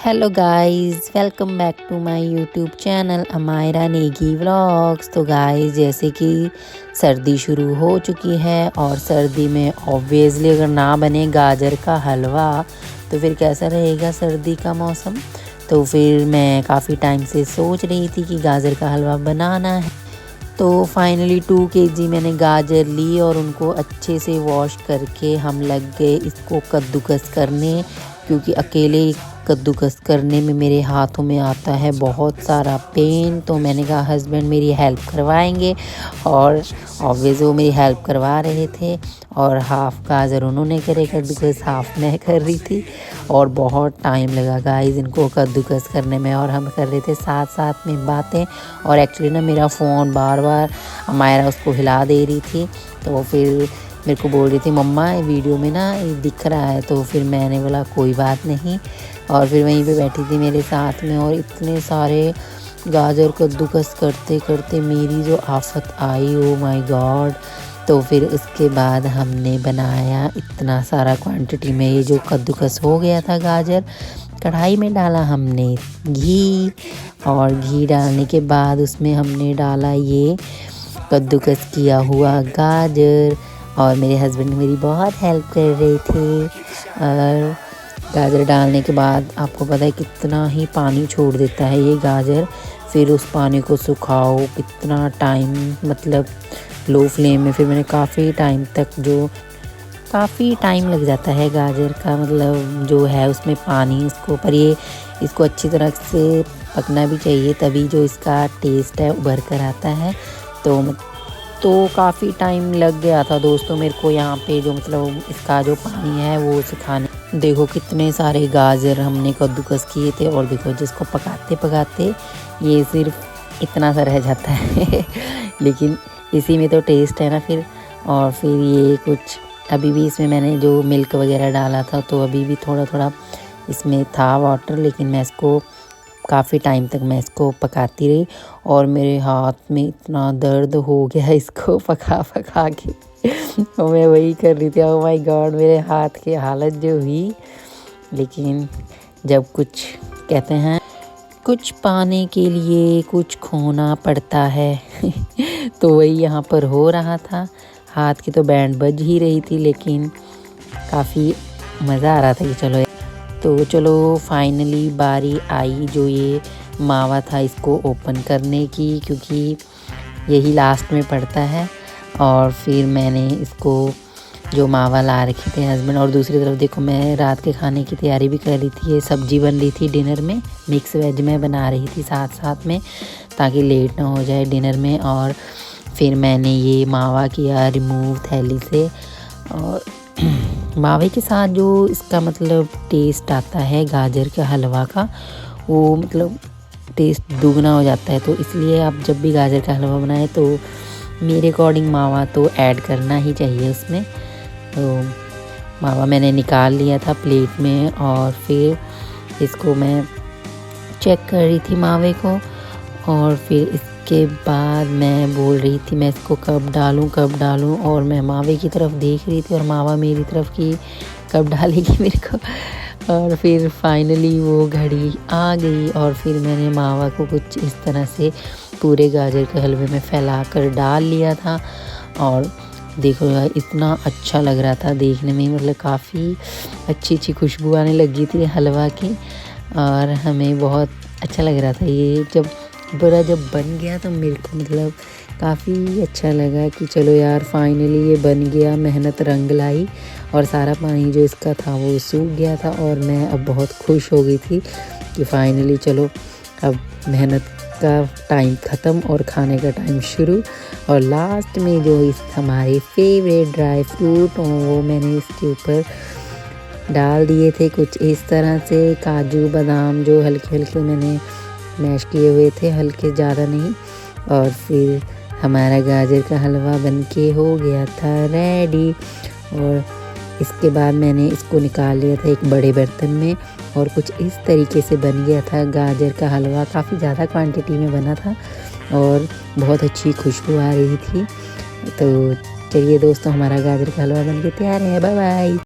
Hello guys, welcome back to my YouTube channel Amayra Negi vlogs. तो guys, जैसे कि सर्दी शुरू हो चुकी है और सर्दी में ऑब्वियसली अगर ना बने गाजर का हलवा तो फिर कैसा रहेगा सर्दी का मौसम। तो फिर मैं काफ़ी टाइम से सोच रही थी कि गाजर का हलवा बनाना है। तो फाइनली 2 केजी मैंने गाजर ली और उनको अच्छे से वॉश करके हम लग गए इसको कद्दूकस करने, क्योंकि अकेले कद्दूकस करने में मेरे हाथों में आता है बहुत सारा पेन। तो मैंने कहा हस्बैंड मेरी हेल्प करवाएंगे और ऑब्वियस वो मेरी हेल्प करवा रहे थे। और हाफ़ गाजर उन्होंने करे कद्दूकस, हाफ़ मैं कर रही थी और बहुत टाइम लगा गाइस इनको कद्दूकस करने में। और हम कर रहे थे साथ साथ में बातें। और एक्चुअली ना मेरा फ़ोन बार बार अमायरा उसको हिला दे रही थी, तो फिर मेरे को बोल रही थी मम्मा वीडियो में ना ये दिख रहा है। तो फिर मैंने बोला कोई बात नहीं, और फिर वहीं पे बैठी थी मेरे साथ में। और इतने सारे गाजर कद्दूकस करते करते मेरी जो आफत आई, ओ माय गॉड। तो फिर उसके बाद हमने बनाया इतना सारा क्वांटिटी में ये जो कद्दूकस हो गया था गाजर। कढ़ाई में डाला हमने घी, और घी डालने के बाद उसमें हमने डाला ये कद्दूकस किया हुआ गाजर। और मेरे हस्बैंड मेरी बहुत हेल्प कर रहे थे। और गाजर डालने के बाद आपको पता है कितना ही पानी छोड़ देता है ये गाजर। फिर उस पानी को सुखाओ कितना टाइम, मतलब लो फ्लेम में। फिर मैंने काफ़ी टाइम लग जाता है गाजर का, मतलब जो है उसमें पानी इसको, पर ये इसको अच्छी तरह से पकना भी चाहिए, तभी जो इसका टेस्ट है उभर कर आता है। तो काफ़ी टाइम लग गया था दोस्तों मेरे को यहाँ पे, जो मतलब इसका जो पानी है वो सुखाने। देखो कितने सारे गाजर हमने कद्दूकस किए थे, और देखो जिसको पकाते पकाते ये सिर्फ इतना सा रह जाता है लेकिन इसी में तो टेस्ट है ना फिर। और फिर ये कुछ अभी भी इसमें मैंने जो मिल्क वगैरह डाला था, तो अभी भी थोड़ा थोड़ा इसमें था वाटर, लेकिन मैं इसको काफ़ी टाइम तक मैं इसको पकाती रही। और मेरे हाथ में इतना दर्द हो गया इसको पका पका के और मैं वही कर रही थी, ओह माय गॉड मेरे हाथ की हालत जो हुई। लेकिन जब कुछ कहते हैं कुछ पाने के लिए कुछ खोना पड़ता है तो वही यहाँ पर हो रहा था। हाथ की तो बैंड बज ही रही थी, लेकिन काफ़ी मज़ा आ रहा था कि चलो फाइनली बारी आई जो ये मावा था इसको ओपन करने की, क्योंकि यही लास्ट में पड़ता है। और फिर मैंने इसको जो मावा ला रखे थे हस्बैंड, और दूसरी तरफ देखो मैं रात के खाने की तैयारी भी कर रही थी। ये सब्जी बन रही थी डिनर में, मिक्स वेज में बना रही थी साथ साथ में, ताकि लेट ना हो जाए डिनर में। और फिर मैंने ये मावा किया रिमूव थैली से। और मावे के साथ जो इसका मतलब टेस्ट आता है गाजर के हलवा का, वो मतलब टेस्ट दुगना हो जाता है। तो इसलिए आप जब भी गाजर का हलवा बनाएं तो मेरे अकॉर्डिंग मावा तो ऐड करना ही चाहिए उसमें। तो मावा मैंने निकाल लिया था प्लेट में, और फिर इसको मैं चेक कर रही थी मावे को। और फिर इसके बाद मैं बोल रही थी मैं इसको कब डालूं, और मैं मावे की तरफ देख रही थी और मावा मेरी तरफ की कब डालेगी मेरे को। और फिर फाइनली वो घड़ी आ गई, और फिर मैंने मावा को कुछ इस तरह से पूरे गाजर के हलवे में फैला कर डाल लिया था। और देखो यार इतना अच्छा लग रहा था देखने में, मतलब काफ़ी अच्छी खुशबू आने लगी थी हलवा की, और हमें बहुत अच्छा लग रहा था। ये जब बन गया तो मेरे को मतलब काफ़ी अच्छा लगा कि चलो यार फाइनली ये बन गया, मेहनत रंग लाई, और सारा पानी जो इसका था वो सूख गया था। और मैं अब बहुत खुश हो गई थी कि फाइनली चलो अब मेहनत का टाइम ख़त्म और खाने का टाइम शुरू। और लास्ट में जो इस हमारे फेवरेट ड्राई फ्रूट वो मैंने इसके ऊपर डाल दिए थे कुछ इस तरह से, काजू बादाम जो हल्के हल्के मैंने मैश किए हुए थे, हल्के ज़्यादा नहीं। और फिर हमारा गाजर का हलवा बनके हो गया था रेडी। और इसके बाद मैंने इसको निकाल लिया था एक बड़े बर्तन में, और कुछ इस तरीके से बन गया था गाजर का हलवा। काफ़ी ज़्यादा क्वांटिटी में बना था और बहुत अच्छी खुशबू आ रही थी। तो चलिए दोस्तों, हमारा गाजर का हलवा बनके तैयार है। Bye bye.